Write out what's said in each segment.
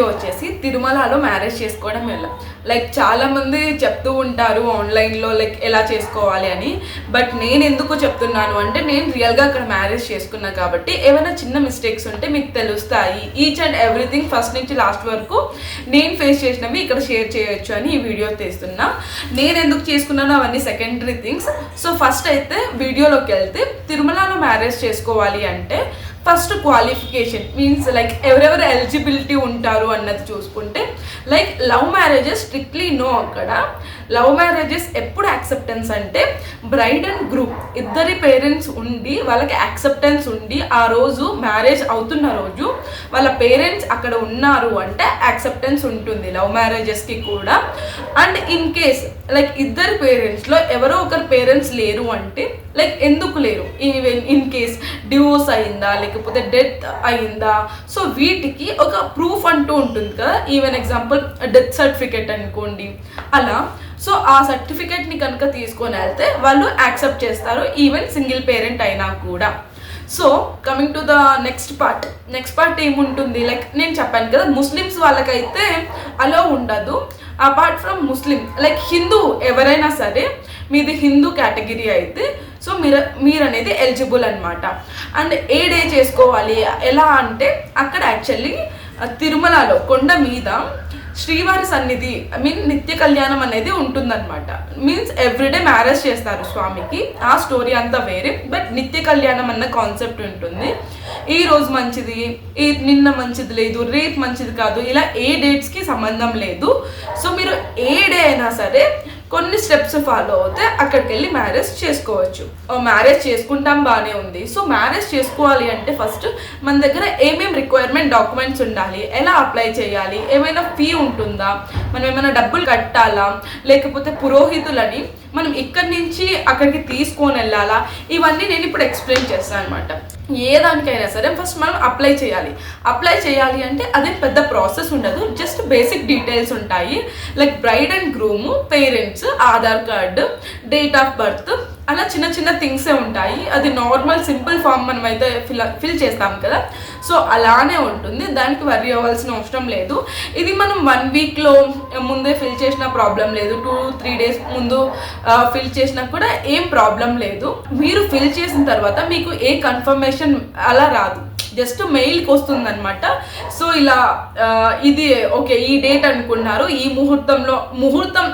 వచ్చేసి తిరుమలలో మ్యారేజ్ చేసుకోవడం ఎలా. లైక్ చాలామంది చెప్తూ ఉంటారు ఆన్లైన్లో లైక్ ఎలా చేసుకోవాలి అని. బట్ నేను ఎందుకు చెప్తున్నాను అంటే నేను రియల్గా అక్కడ మ్యారేజ్ చేసుకున్నా కాబట్టి ఏమైనా చిన్న మిస్టేక్స్ ఉంటే మీకు తెలుస్తాయి. ఈచ్ అండ్ ఎవ్రీథింగ్ ఫస్ట్ నుంచి లాస్ట్ వరకు నేను ఫేస్ చేసినవి ఇక్కడ షేర్ చేయొచ్చు అని ఈ వీడియో తీస్తున్నా. నేను ఎందుకు చేసుకున్నానో అవన్నీ సెకండరీ థింగ్స్. సో ఫస్ట్ అయితే వీడియోలోకి వెళ్తే తిరుమలలో మ్యారేజ్ చేసుకోవాలి అంటే ఫస్ట్ క్వాలిఫికేషన్ మీన్స్ లైక్ ఎవరెవరు ఎలిజిబిలిటీ ఉంటారు అన్నది చూసుకుంటే like love marriages strictly no. అక్కడ లవ్ మ్యారేజెస్ ఎప్పుడు యాక్సెప్టెన్స్ అంటే బ్రైడ్ అండ్ గ్రూప్ ఇద్దరి పేరెంట్స్ ఉండి వాళ్ళకి యాక్సెప్టెన్స్ ఉండి ఆ రోజు మ్యారేజ్ అవుతున్న రోజు వాళ్ళ పేరెంట్స్ అక్కడ ఉన్నారు అంటే యాక్సెప్టెన్స్ ఉంటుంది లవ్ మ్యారేజెస్కి కూడా. అండ్ ఇన్ కేస్ లైక్ ఇద్దరు పేరెంట్స్లో ఎవరో ఒకరు పేరెంట్స్ లేరు అంటే లైక్ ఎందుకు లేరు, ఈవెన్ ఇన్ కేస్ డివోర్స్ అయిందా లేకపోతే డెత్ అయిందా, సో వీటికి ఒక ప్రూఫ్ అంటూ ఉంటుంది కదా. ఈవెన్ ఎగ్జాంపుల్ డెత్ సర్టిఫికేట్ అనుకోండి అలా. సో ఆ సర్టిఫికేట్ని కనుక తీసుకొని వెళ్తే వాళ్ళు యాక్సెప్ట్ చేస్తారు ఈవెన్ సింగిల్ పేరెంట్ అయినా కూడా. So coming to the next part ఏముంటుంది లైక్ నేను చెప్పాను కదా ముస్లిమ్స్ వాళ్ళకైతే అలా ఉండదు. Apart from Muslim like Hindu ఎవరైనా సరే మీది హిందూ కేటగిరీ అయితే సో మీరు అనేది ఎలిజిబుల్ అనమాట. అండ్ ఏ డే చేసుకోవాలి ఎలా అంటే అక్కడ యాక్చువల్లీ తిరుమలలో కొండ మీద శ్రీవారి సన్నిధి నిత్య కళ్యాణం అనేది ఉంటుందన్నమాట. మీన్స్ ఎవ్రీడే మ్యారేజ్ చేస్తారు స్వామికి, ఆ స్టోరీ అంతా వేరే. బట్ నిత్య కళ్యాణం అన్న కాన్సెప్ట్ ఉంటుంది. ఈ రోజు మంచిది, నిన్న మంచిది లేదు, రేపు మంచిది కాదు, ఇలా ఏ డేట్స్కి సంబంధం లేదు. సో మీరు ఏ డే అయినా సరే కొన్ని స్టెప్స్ ఫాలో అవుతే అక్కడికి వెళ్ళి మ్యారేజ్ చేసుకోవచ్చు. మ్యారేజ్ చేసుకుంటాం బాగానే ఉంది. సో మ్యారేజ్ చేసుకోవాలి అంటే ఫస్ట్ మన దగ్గర ఏమేమి రిక్వైర్మెంట్ డాక్యుమెంట్స్ ఉండాలి, ఎలా అప్లై చేయాలి, ఏమైనా ఫీ ఉంటుందా, మనం ఏమైనా డబ్బులు కట్టాలా, లేకపోతే పురోహితులని మనం ఇక్కడి నుంచి అక్కడికి తీసుకొని వెళ్ళాలా, ఇవన్నీ నేను ఇప్పుడు ఎక్స్ప్లెయిన్ చేస్తాను అనమాట. ఏ దానికైనా సరే ఫస్ట్ మనం అప్లై చేయాలి అంటే అదే పెద్ద ప్రాసెస్ ఉండదు, జస్ట్ బేసిక్ డీటెయిల్స్ ఉంటాయి. Like bride and groom, parents, Aadhaar card, date of birth, అలా చిన్న చిన్న థింగ్సే ఉంటాయి. అది నార్మల్ సింపుల్ ఫామ్ మనం అయితే ఫిల్ చేస్తాం కదా, సో అలానే ఉంటుంది. దానికి వర్రీ అవ్వాల్సిన అవసరం లేదు. ఇది మనం 1 వీక్లో ముందే ఫిల్ చేసిన ప్రాబ్లం లేదు, 2-3 డేస్ ముందు ఫిల్ చేసినా కూడా ఏం ప్రాబ్లం లేదు. మీరు ఫిల్ చేసిన తర్వాత మీకు ఏ కన్ఫర్మేషన్ అలా రాదు, జస్ట్ మెయిల్కి వస్తుంది అనమాట. సో ఇలా ఇది ఓకే ఈ డేట్ అనుకున్నారు, ఈ ముహూర్తం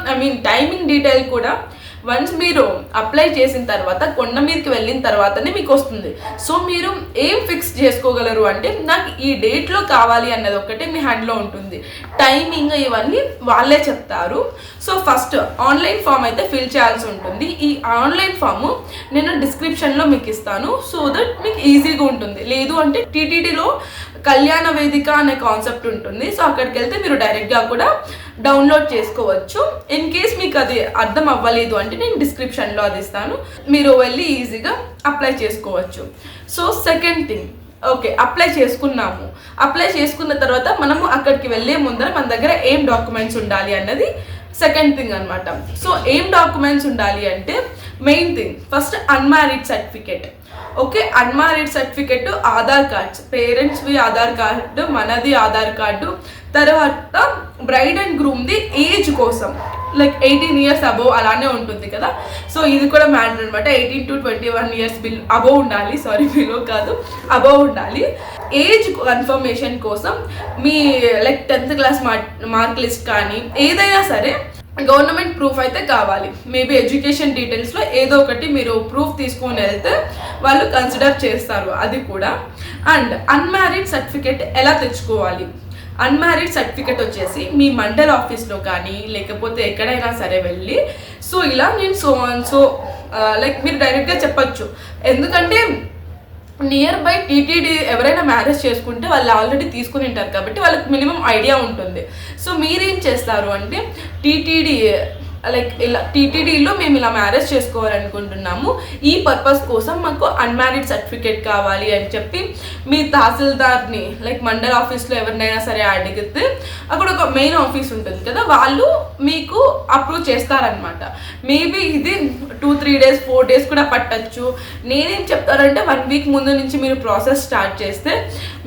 టైమింగ్ డీటెయిల్ కూడా వన్స్ మీరు అప్లై చేసిన తర్వాత కొండ మీదకి వెళ్ళిన తర్వాతనే మీకు వస్తుంది. సో మీరు ఏం ఫిక్స్ చేసుకోగలరు అంటే నాకు ఈ డేట్లో కావాలి అన్నది ఒకటే మీ హ్యాండ్లో ఉంటుంది. టైమింగ్ ఇవన్నీ వాళ్ళే చెప్తారు. సో ఫస్ట్ ఆన్లైన్ ఫామ్ అయితే ఫిల్ చేయాల్సి ఉంటుంది. ఈ ఆన్లైన్ ఫామ్ నేను డిస్క్రిప్షన్లో మీకు ఇస్తాను, సో దట్ మీకు ఈజీగా ఉంటుంది. లేదు అంటే టీటీడీలో కళ్యాణ వేదిక అనే కాన్సెప్ట్ ఉంటుంది. సో అక్కడికి వెళ్తే మీరు డైరెక్ట్గా కూడా డౌన్లోడ్ చేసుకోవచ్చు. ఇన్ కేస్ మీకు అది అర్థం అవ్వలేదు అంటే నేను డిస్క్రిప్షన్లో అది ఇస్తాను, మీరు వెళ్ళి ఈజీగా అప్లై చేసుకోవచ్చు. So second thing, okay apply చేసుకున్న తర్వాత మనము అక్కడికి వెళ్ళే ముందర మన దగ్గర ఏం డాక్యుమెంట్స్ ఉండాలి అన్నది సెకండ్ థింగ్ అనమాట. సో ఏం డాక్యుమెంట్స్ ఉండాలి అంటే main thing first unmarried certificate. Okay unmarried certificate, Aadhaar cards, పేరెంట్స్వి ఆధార్ కార్డు, మనది ఆధార్ కార్డు, తర్వాత బ్రైడ్ అండ్ గ్రూమ్ది ఏజ్ కోసం లైక్ 18 years అబోవ్ అలానే ఉంటుంది కదా. సో ఇది కూడా మ్యాటర్ అనమాట. 18 to 21 years అబోవ్ ఉండాలి, సారీ బిలో కాదు, అబోవ్ ఉండాలి. ఏజ్ కన్ఫర్మేషన్ కోసం మీ like 10th class mark list కానీ ఏదైనా సరే గవర్నమెంట్ ప్రూఫ్ అయితే కావాలి. మేబీ ఎడ్యుకేషన్ డీటెయిల్స్లో ఏదో ఒకటి మీరు ప్రూఫ్ తీసుకొని వెళ్తే వాళ్ళు కన్సిడర్ చేస్తారు అది కూడా. అండ్ అన్మ్యారీడ్ సర్టిఫికేట్ ఎలా తెచ్చుకోవాలి? అన్మ్యారీడ్ సర్టిఫికేట్ వచ్చేసి మీ మండల్ ఆఫీస్లో కానీ లేకపోతే ఎక్కడైనా సరే వెళ్ళి సో ఇలా నేను సో లైక్ మీరు డైరెక్ట్గా చెప్పచ్చు. ఎందుకంటే నియర్ బై టీటీడీ ఎవరైనా మ్యారేజ్ చేసుకుంటే వాళ్ళు ఆల్రెడీ తీసుకుని ఉంటారు కాబట్టి వాళ్ళకి మినిమం ఐడియా ఉంటుంది. సో మీరేం చేస్తారు అంటే టీటీడీ లైక్ ఇలా టీటీడీలో మేము ఇలా మ్యారేజ్ చేసుకోవాలనుకుంటున్నాము, ఈ పర్పస్ కోసం మాకు అన్మ్యారీడ్ సర్టిఫికేట్ కావాలి అని చెప్పి మీ తహసీల్దార్ని లైక్ మండల్ ఆఫీస్లో ఎవరినైనా సరే అడిగితే అక్కడ ఒక మెయిన్ ఆఫీస్ ఉంటుంది కదా, వాళ్ళు మీకు అప్రూవ్ చేస్తారనమాట. మేబీ ఇది 2-3 days 4 days కూడా పట్టచ్చు. నేనేం చెప్తానంటే 1 week ముందు నుంచి మీరు ప్రాసెస్ స్టార్ట్ చేస్తే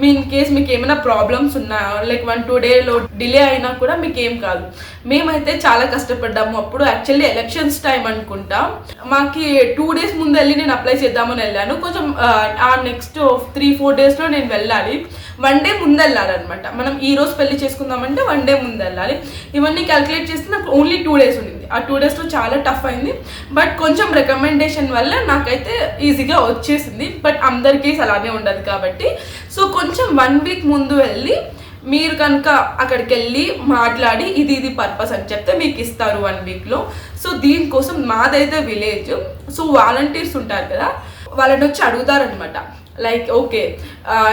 మీ ఇన్ కేస్ మీకు ఏమైనా ప్రాబ్లమ్స్ ఉన్నాయా లైక్ 1-2 days డిలే అయినా కూడా మీకు ఏం కాదు. మేమైతే చాలా కష్టపడ్డాము. అప్పుడు యాక్చువల్లీ ఎలక్షన్స్ టైం అనుకుంటా, మాకి 2 days ముందు వెళ్ళి నేను అప్లై చేద్దామని వెళ్ళాను. కొంచెం ఆ నెక్స్ట్ 3-4 daysలో నేను వెళ్ళాలి. 1 day ముందు వెళ్ళాలన్నమాట. మనం ఈ రోజు పెళ్లి చేసుకుందామంటే 1 day ముందు వెళ్ళాలి. ఇవన్నీ క్యాలిక్యులేట్ చేస్తే నాకు ఓన్లీ 2 days ఉండింది. ఆ 2 daysలో చాలా టఫ్ అయింది. బట్ కొంచెం రికమెండేషన్ వల్ల నాకైతే ఈజీగా వచ్చేసింది. బట్ అందరికీ అలానే ఉండదు కాబట్టి సో కొంచెం 1 week ముందు వెళ్ళి మీరు కనుక అక్కడికి వెళ్ళి మాట్లాడి ఇది పర్పస్ అని చెప్తే మీకు ఇస్తారు 1 weekలో. సో దీనికోసం మాదైతే విలేజ్, సో వాలంటీర్స్ ఉంటారు కదా, వాళ్ళని వచ్చి అడుగుతారనమాట. లైక్ ఓకే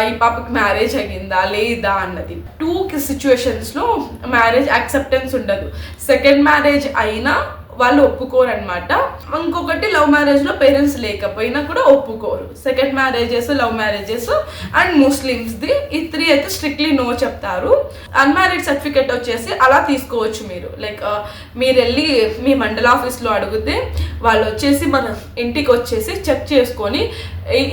ఈ పాపకి మ్యారేజ్ అయ్యిందా లేదా అన్నది. 2 సిచ్యువేషన్స్లో మ్యారేజ్ యాక్సెప్టెన్స్ ఉండదు. సెకండ్ మ్యారేజ్ అయినా వాళ్ళు ఒప్పుకోరు అనమాట. ఇంకొకటి లవ్ మ్యారేజ్లో పేరెంట్స్ లేకపోయినా కూడా ఒప్పుకోరు. Second marriages, love marriages and ముస్లిమ్స్ది ఈ 3 అయితే స్ట్రిక్ట్లీ నో చెప్తారు. అన్మ్యారీడ్ సర్టిఫికేట్ వచ్చేసి అలా తీసుకోవచ్చు మీరు. లైక్ మీరు వెళ్ళి మీ మండల ఆఫీస్లో అడిగితే వాళ్ళు వచ్చేసి మన ఇంటికి వచ్చేసి చెక్ చేసుకొని,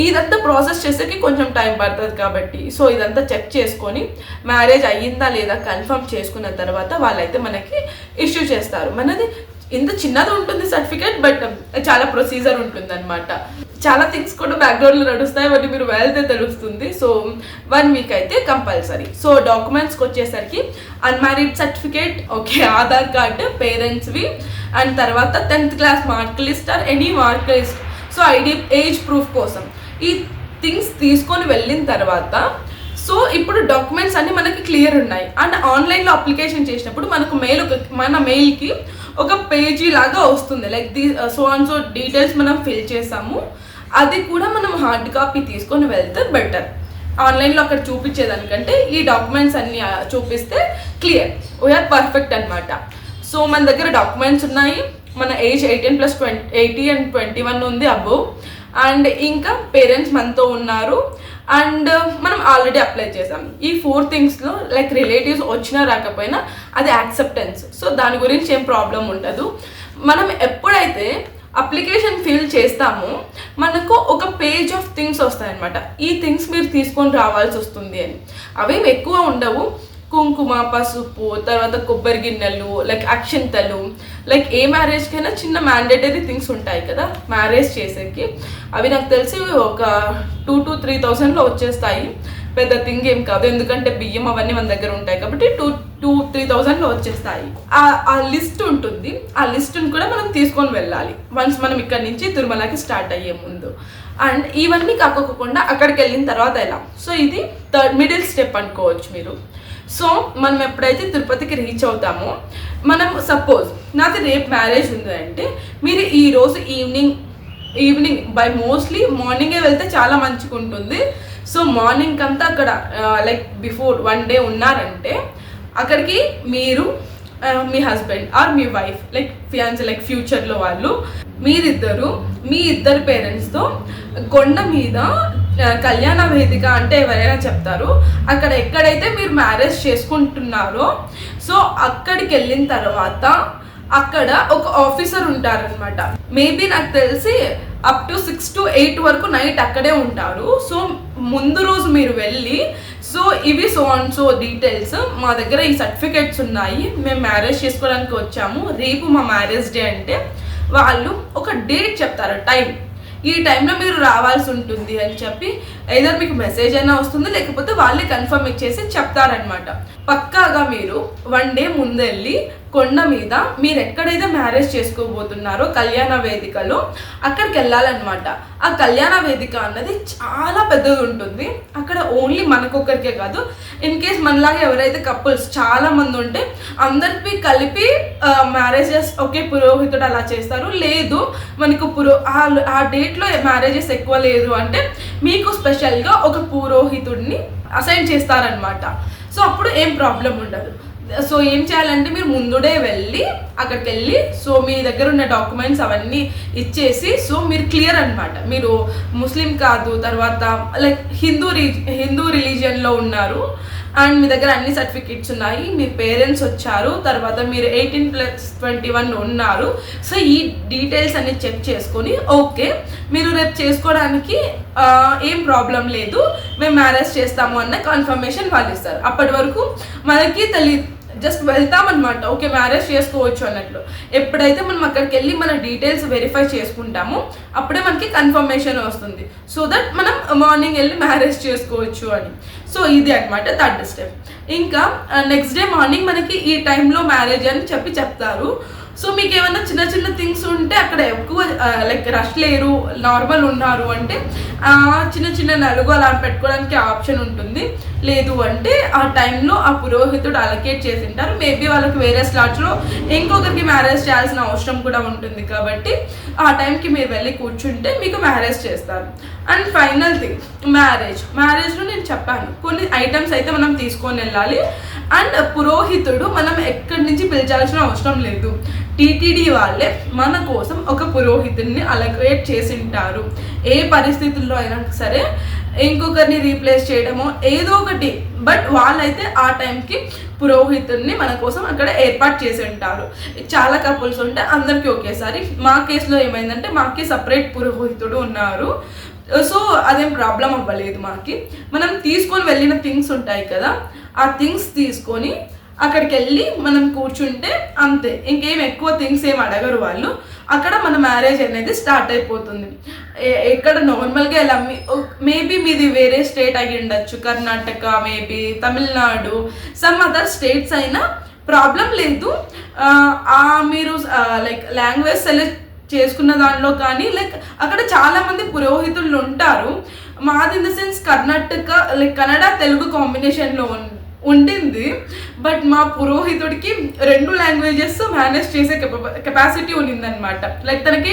ఇదంతా ప్రాసెస్ చేసేకి కొంచెం టైం పడుతుంది కాబట్టి సో ఇదంతా చెక్ చేసుకొని మ్యారేజ్ అయ్యిందా లేదా కన్ఫర్మ్ చేసుకున్న తర్వాత వాళ్ళైతే మనకి ఇష్యూ చేస్తారు. మనది ఇంత చిన్నది ఉంటుంది సర్టిఫికేట్, బట్ చాలా ప్రొసీజర్ ఉంటుంది అనమాట. చాలా థింగ్స్ కూడా బ్యాక్గ్రౌండ్లో నడుస్తాయి, వాటి మీరు వెళ్తే తెలుస్తుంది. సో 1 week అయితే కంపల్సరీ. సో డాక్యుమెంట్స్కి వచ్చేసరికి unmarried certificate, okay, Aadhaar card పేరెంట్స్వి, అండ్ తర్వాత 10th class mark list or any mark list, so ID age proof కోసం ఈ థింగ్స్ తీసుకొని వెళ్ళిన తర్వాత సో ఇప్పుడు డాక్యుమెంట్స్ అన్నీ మనకి క్లియర్ ఉన్నాయి. అండ్ ఆన్లైన్లో అప్లికేషన్ చేసినప్పుడు మనకు మన మెయిల్కి ఒక పేజీ లాగా వస్తుంది. Like so and so details మనం ఫిల్ చేసాము, అది కూడా మనం హార్డ్ కాపీ తీసుకొని వెళ్తే బెటర్. ఆన్లైన్లో అక్కడ చూపించేదానికంటే ఈ డాక్యుమెంట్స్ అన్నీ చూపిస్తే క్లియర్, వీఆర్ పర్ఫెక్ట్ అనమాట. సో మన దగ్గర డాక్యుమెంట్స్ ఉన్నాయి, మన ఏజ్ 18+20 and 21 ఉంది అబోవ్, అండ్ ఇంకా పేరెంట్స్ మనతో ఉన్నారు, అండ్ మనం ఆల్రెడీ అప్లై చేసాం. ఈ 4 థింగ్స్లో లైక్ రిలేటివ్స్ వచ్చినా రాకపోయినా అది యాక్సెప్టెన్స్. సో దాని గురించి ఏం ప్రాబ్లం ఉండదు. మనం ఎప్పుడైతే అప్లికేషన్ ఫిల్ చేస్తామో మనకు ఒక పేజ్ ఆఫ్ థింగ్స్ వస్తాయన్నమాట. ఈ థింగ్స్ మీరు తీసుకొని రావాల్సి వస్తుంది అని. అవేం ఎక్కువ ఉండవు. కుంకుమ, పసుపు, తర్వాత కొబ్బరి గిన్నెలు, లైక్ అక్షింతలు, లైక్ ఏ మ్యారేజ్కైనా చిన్న మ్యాండేటరీ థింగ్స్ ఉంటాయి కదా మ్యారేజ్ చేసేకి. అవి నాకు తెలిసి ఒక 2,000 to 3,000లో వచ్చేస్తాయి. పెద్ద థింగ్ ఏం కాదు, ఎందుకంటే బియ్యం అవన్నీ మన దగ్గర ఉంటాయి కాబట్టి 2,000-3,000లో వచ్చేస్తాయి. ఆ లిస్ట్ ఉంటుంది, ఆ లిస్ట్ని కూడా మనం తీసుకొని వెళ్ళాలి వన్స్ మనం ఇక్కడ నుంచి తిరుమలకి స్టార్ట్ అయ్యే ముందు. అండ్ ఇవన్నీ కాకోకుండా అక్కడికి వెళ్ళిన తర్వాత ఎలా, సో ఇది మిడిల్ స్టెప్ అనుకోవచ్చు మీరు. సో మనం ఎప్పుడైతే తిరుపతికి రీచ్ అవుతామో, మనం సపోజ్ నాది రేపు మ్యారేజ్ ఉంది అంటే మీరు ఈరోజు ఈవినింగ్ బై మోస్ట్లీ మార్నింగే వెళ్తే చాలా మంచిగా ఉంటుంది. సో మార్నింగ్ అంతా అక్కడ లైక్ బిఫోర్ 1 day ఉన్నారంటే అక్కడికి మీరు మీ హస్బెండ్ ఆర్ మీ వైఫ్ లైక్ ఫియాన్సీ లైక్ ఫ్యూచర్లో వాళ్ళు మీరిద్దరు మీ ఇద్దరు పేరెంట్స్తో కొండ మీద కళ్యాణ వేదిక అంటే ఎవరైనా చెప్తారు, అక్కడ ఎక్కడైతే మీరు మ్యారేజ్ చేసుకుంటున్నారో సో అక్కడికి వెళ్ళిన తర్వాత అక్కడ ఒక ఆఫీసర్ ఉంటారనమాట. మేబీ నాకు తెలిసి అప్ టు 6 to 8 వరకు నైట్ అక్కడే ఉంటారు. సో ముందు రోజు మీరు వెళ్ళి సో ఇవి సో అండ్ సో డీటెయిల్స్, మా దగ్గర ఈ సర్టిఫికేట్స్ ఉన్నాయి, మేము మ్యారేజ్ చేసుకోవడానికి వచ్చాము, రేపు మా మ్యారేజ్ డే అంటే వాళ్ళు ఒక డేట్ చెప్తారు, టైం, ఈ టైంలో మీరు రావాల్సి ఉంటుంది అని చెప్పి ఐదర్ మీకు మెసేజ్ అయినా వస్తుంది, లేకపోతే వాళ్ళే కన్ఫర్మ్ ఇచ్చేసి చెప్తారనమాట. పక్కాగా మీరు 1 day ముందు వెళ్ళి కొండ మీద మీరు ఎక్కడైతే మ్యారేజ్ చేసుకోబోతున్నారో కళ్యాణ వేదికలో అక్కడికి వెళ్ళాలన్నమాట. ఆ కళ్యాణ వేదిక అన్నది చాలా పెద్దది ఉంటుంది. అక్కడ ఓన్లీ మనకొక్కరికే కాదు, ఇన్ కేస్ మనలాగా ఎవరైతే కపుల్స్ చాలా మంది ఉంటే అందరికీ కలిపి మ్యారేజెస్ ఒకే పురోహితుడు అలా చేస్తారు. లేదు మనకు ఆ డేట్లో మ్యారేజెస్ ఎక్కువ లేదు అంటే మీకు స్పెషల్గా ఒక పురోహితుడిని అసైన్ చేస్తారనమాట. సో అప్పుడు ఏం ప్రాబ్లం ఉండదు. సో ఏం చేయాలంటే మీరు ముందుడే వెళ్ళి అక్కడికి వెళ్ళి సో మీ దగ్గర ఉన్న డాక్యుమెంట్స్ అవన్నీ ఇచ్చేసి సో మీరు క్లియర్ అనమాట, మీరు ముస్లిం కాదు, తర్వాత లైక్ హిందూ రిలీజియన్లో ఉన్నారు అండ్ మీ దగ్గర అన్ని సర్టిఫికేట్స్ ఉన్నాయి, మీ పేరెంట్స్ వచ్చారు, తర్వాత మీరు 18+21 ఉన్నారు. సో ఈ డీటెయిల్స్ అన్ని చెక్ చేసుకొని ఓకే మీరు రేపు చేసుకోవడానికి ఏం ప్రాబ్లం లేదు, మేము మ్యారేజ్ చేస్తాము అన్న కన్ఫర్మేషన్ వాళ్ళు ఇస్తారు. అప్పటి వరకు మనకి తెలియదు, జస్ట్ వెళ్తామన్నమాట, ఓకే మ్యారేజ్ చేసుకోవచ్చు అన్నట్లు. ఎప్పుడైతే మనం అక్కడికి వెళ్ళి మన డీటెయిల్స్ వెరిఫై చేసుకుంటామో అప్పుడే మనకి కన్ఫర్మేషన్ వస్తుంది, సో దట్ మనం మార్నింగ్ వెళ్ళి మ్యారేజ్ చేసుకోవచ్చు అని. సో ఇది అనమాట థర్డ్ స్టెప్. ఇంకా నెక్స్ట్ డే మార్నింగ్ మనకి ఈ టైంలో మ్యారేజ్ అని చెప్తారు. సో మీకు ఏమైనా చిన్న చిన్న థింగ్స్ ఉంటే అక్కడ ఎక్కువ లైక్ రష్ లేరు, నార్మల్ ఉన్నారు అంటే చిన్న చిన్న నలుగు అలా పెట్టుకోవడానికి ఆప్షన్ ఉంటుంది. లేదు అంటే ఆ టైంలో ఆ పురోహితుడు అలొకేట్ చేసి ఉంటారు, మేబీ వాళ్ళకి వేరే స్లాట్స్లో ఇంకొకరికి మ్యారేజ్ చేయాల్సిన అవసరం కూడా ఉంటుంది, కాబట్టి ఆ టైంకి మీరు వెళ్ళి కూర్చుంటే మీకు మ్యారేజ్ చేస్తారు. అండ్ ఫైనల్ థింగ్ మ్యారేజ్లో నేను చెప్పాను కొన్ని ఐటమ్స్ అయితే మనం తీసుకొని వెళ్ళాలి. అండ్ పురోహితుడు మనం ఎక్కడి నుంచి పిలిచాల్సిన అవసరం లేదు, టీటీడీ వాళ్ళే మన కోసం ఒక పురోహితుడిని అలొకేట్ చేసి ఉంటారు. ఏ పరిస్థితుల్లో అయినా సరే ఇంకొకరిని రీప్లేస్ చేయడమో ఏదో ఒకటి, బట్ వాళ్ళైతే ఆ టైంకి పురోహితుడిని మన కోసం అక్కడ ఏర్పాటు చేసి ఉంటారు. చాలా కపుల్స్ ఉంటే అందరికీ ఒకేసారి, మా కేసులో ఏమైందంటే మాకి సపరేట్ పురోహితుడు ఉన్నారు, సో అదేం ప్రాబ్లం అవ్వలేదు మాకి. మనం తీసుకొని వెళ్ళిన థింగ్స్ ఉంటాయి కదా, ఆ థింగ్స్ తీసుకొని అక్కడికి వెళ్ళి మనం కూర్చుంటే అంతే, ఇంకేం ఎక్కువ థింగ్స్ ఏం అడగరు వాళ్ళు. అక్కడ మన మ్యారేజ్ అనేది స్టార్ట్ అయిపోతుంది. ఎక్కడ నార్మల్గా ఎలా మేబీ మీది వేరే స్టేట్ అయ్యి ఉండొచ్చు, Karnataka, maybe Tamil Nadu, some other states అయినా ప్రాబ్లం లేదు. మీరు లైక్ లాంగ్వేజ్ సెలెక్ట్ చేసుకున్న దానిలో కానీ లైక్ అక్కడ చాలా మంది పురోహితులు ఉంటారు. మాది in the sense Karnataka like Kannada Telugu కాంబినేషన్లో ఉండింది, బట్ మా పురోహితుడికి 2 లాంగ్వేజెస్ మేనేజ్ చేసే కెపాసిటీ ఉండిందనమాట. లైక్ తనకి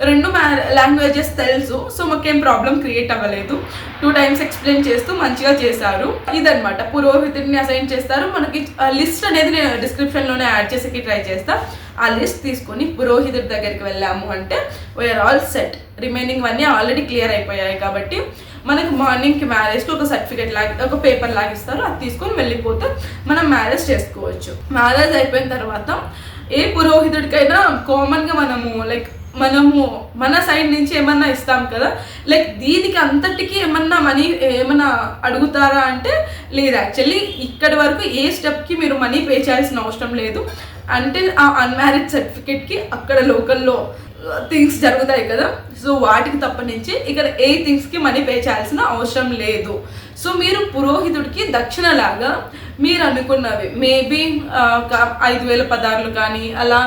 2 లాంగ్వేజెస్ తెలుసు, సో మాకేం ప్రాబ్లం క్రియేట్ అవ్వలేదు. 2 times ఎక్స్ప్లెయిన్ చేస్తూ మంచిగా చేశారు. ఇదనమాట, పురోహితుడిని అసైన్ చేస్తారు. మనకి లిస్ట్ అనేది నేను డిస్క్రిప్షన్లోనే యాడ్ చేసేకి ట్రై చేస్తా. ఆ లిస్ట్ తీసుకొని పురోహితుడి దగ్గరికి వెళ్ళాము అంటే వీఆర్ ఆల్ సెట్. రిమైనింగ్ అన్నీ ఆల్రెడీ క్లియర్ అయిపోయాయి కాబట్టి మనకు మార్నింగ్కి మ్యారేజ్కి ఒక సర్టిఫికేట్ లాగా ఒక పేపర్ లాగా ఇస్తారు, అది తీసుకొని వెళ్ళిపోతే మనం మ్యారేజ్ చేసుకోవచ్చు. మ్యారేజ్ అయిపోయిన తర్వాత ఏ పురోహితుడికైనా కామన్గా మనము మన సైడ్ నుంచి ఏమన్నా ఇస్తాం కదా, లైక్ దీనికి అంతటికి ఏమన్నా అడుగుతారా అంటే లేదు. యాక్చువల్లీ ఇక్కడి వరకు ఏ స్టెప్కి మీరు మనీ పే చేయాల్సిన అవసరం లేదు. అంటే ఆ అన్మ్యారీడ్ సర్టిఫికేట్కి అక్కడ లోకల్లో థింగ్స్ జరుగుతాయి కదా, సో వాటికి తప్పనించి ఇక్కడ ఏ థింగ్స్కి మనీ పే చేయాల్సిన అవసరం లేదు. సో మీరు పురోహితుడికి దక్షిణలాగా మీరు అనుకున్నవి మేబీ 5,000 పదార్లు కానీ అలా,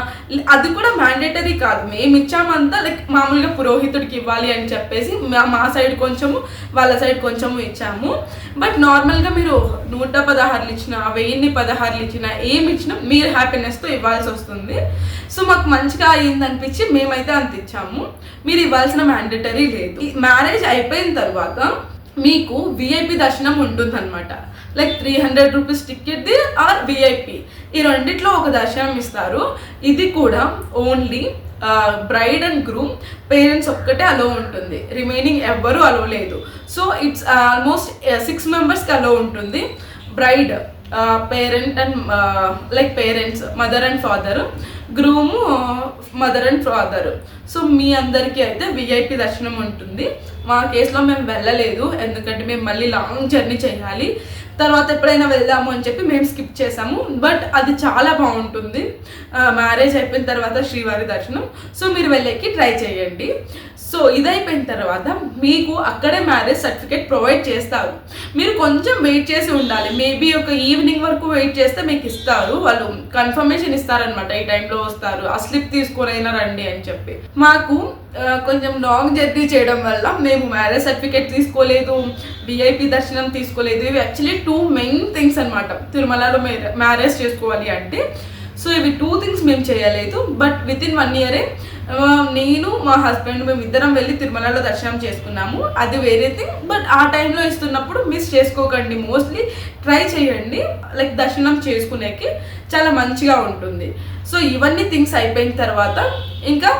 అది కూడా మ్యాండేటరీ కాదు, మేము ఇచ్చామంతా లైక్ మామూలుగా పురోహితుడికి ఇవ్వాలి అని చెప్పేసి మా సైడ్ కొంచెము వాళ్ళ సైడ్ కొంచెము ఇచ్చాము. బట్ నార్మల్గా మీరు 116 ఇచ్చినా 1016 ఇచ్చినా ఏమి ఇచ్చినా మీరు హ్యాపీనెస్తో ఇవ్వాల్సి వస్తుంది. సో మాకు మంచిగా అయ్యిందనిపించి మేమైతే అంత ఇచ్చాము, మీరు ఇవ్వాల్సిన మ్యాండేటరీ లేదు. మ్యారేజ్ అయిపోయిన తర్వాత మీకు విఐపి దర్శనం ఉంటుందన్నమాట. లైక్ 300 రూపీస్ టికెట్ది ఆర్ విఐపి, ఈ రెండిట్లో ఒక దర్శనం ఇస్తారు. ఇది కూడా only bride and groom parents ఒక్కటే అలో ఉంటుంది, రిమైనింగ్ ఎవ్వరూ అలో లేదు. సో ఇట్స్ ఆల్మోస్ట్ 6 మెంబర్స్కి అలో ఉంటుంది. Bride parent and like parents mother and father, groom mother and father. So మీ అందరికీ అయితే విఐపి దర్శనం ఉంటుంది. మా కేసులో మేము వెళ్ళలేదు, ఎందుకంటే మేము మళ్ళీ లాంగ్ జర్నీ చేయాలి, తర్వాత ఎప్పుడైనా వెళ్దాము అని చెప్పి మేము స్కిప్ చేసాము. బట్ అది చాలా బాగుంటుంది మ్యారేజ్ అయిపోయిన తర్వాత శ్రీవారి దర్శనం. సో మీరు వెళ్ళేకి ట్రై చేయండి. సో ఇదైపోయిన తర్వాత మీకు అక్కడే మ్యారేజ్ సర్టిఫికేట్ ప్రొవైడ్ చేస్తారు. మీరు కొంచెం వెయిట్ చేసి ఉండాలి, మేబీ ఒక ఈవినింగ్ వరకు వెయిట్ చేస్తే మీకు ఇస్తారు, వాళ్ళు కన్ఫర్మేషన్ ఇస్తారనమాట ఈ టైంలో వస్తారు, ఆ స్లిప్ తీసుకొని అయినా రండి అని చెప్పి. మాకు కొంచెం లాంగ్ జర్నీ చేయడం వల్ల మేము మ్యారేజ్ సర్టిఫికేట్ తీసుకోలేదు, విఐపి దర్శనం తీసుకోలేదు. ఇవి యాక్చువల్లీ 2 మెయిన్ థింగ్స్ అనమాట తిరుమలలో మ్యారేజ్ చేసుకోవాలి అంటే. సో ఇవి 2 థింగ్స్ మేము చేయలేదు. బట్ విత్ ఇన్ 1 ఇయరే నేను మా హస్బెండ్ మేము ఇద్దరం వెళ్ళి తిరుమలలో దర్శనం చేసుకున్నాము. అది వేరే థింగ్. బట్ ఆ టైంలో ఇస్తున్నప్పుడు మిస్ చేసుకోకండి, మోస్ట్లీ ట్రై చేయండి. లైక్ దర్శనం చేసుకునేకి చాలా మంచిగా ఉంటుంది. సో ఇవన్నీ థింగ్స్ అయిపోయిన తర్వాత ఇంకా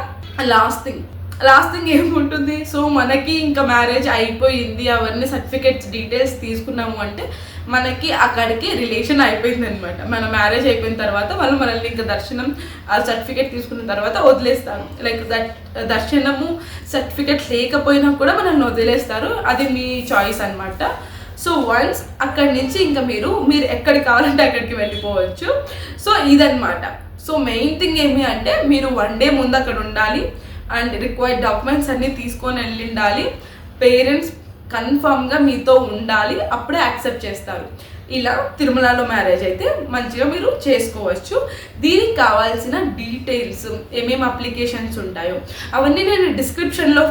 లాస్ట్ థింగ్ ఏముంటుంది, సో మనకి ఇంకా మ్యారేజ్ అయిపోయింది, అవన్నీ సర్టిఫికేట్స్ డీటెయిల్స్ తీసుకున్నాము అంటే మనకి అక్కడికి రిలేషన్ అయిపోయింది అనమాట. మన మ్యారేజ్ అయిపోయిన తర్వాత వాళ్ళు మనల్ని ఇంకా దర్శనం ఆ సర్టిఫికేట్ తీసుకున్న తర్వాత వదిలేస్తారు. లైక్ దర్శనము సర్టిఫికేట్ లేకపోయినా కూడా మనల్ని వదిలేస్తారు. అది మీ చాయిస్ అనమాట. సో వన్స్ అక్కడి నుంచి ఇంకా మీరు ఎక్కడికి కావాలంటే అక్కడికి వెళ్ళిపోవచ్చు. సో ఇదనమాట. సో మెయిన్ థింగ్ ఏమి అంటే మీరు 1 డే ముందు అక్కడ ఉండాలి అండ్ రిక్వైర్డ్ డాక్యుమెంట్స్ అన్నీ తీసుకొని వెళ్ళిండాలి. పేరెంట్స్ కన్ఫామ్గా మీతో ఉండాలి, అప్పుడే యాక్సెప్ట్ చేస్తారు. ఇలా తిరుమలలో మ్యారేజ్ అయితే మంచిగా మీరు చేసుకోవచ్చు. దీనికి కావాల్సిన డీటెయిల్స్ ఏమేమి అప్లికేషన్స్ ఉంటాయో అవన్నీ నేను డిస్క్రిప్షన్లో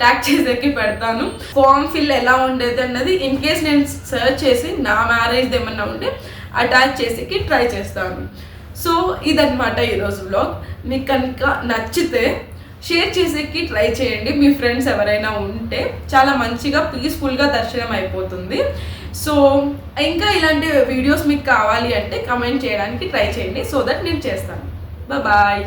ట్యాగ్ చేసేకి పెడతాను. ఫామ్ ఫిల్ ఎలా ఉండేది అన్నది ఇన్ కేస్ నేను సర్చ్ చేసి నా మ్యారేజ్ ఏమన్నా ఉంటే అటాచ్ చేసేకి ట్రై చేస్తాను. సో ఇదన్నమాట ఈరోజు వ్లాగ్. మీకు కనుక నచ్చితే షేర్ చేసేకి ట్రై చేయండి. మీ ఫ్రెండ్స్ ఎవరైనా ఉంటే చాలా మంచిగా పీస్ఫుల్గా దర్శనం అయిపోతుంది. సో ఇంకా ఇలాంటి వీడియోస్ మీకు కావాలి అంటే కమెంట్ చేయడానికి ట్రై చేయండి, సో దట్ నేను చేస్తాను. బాయ్.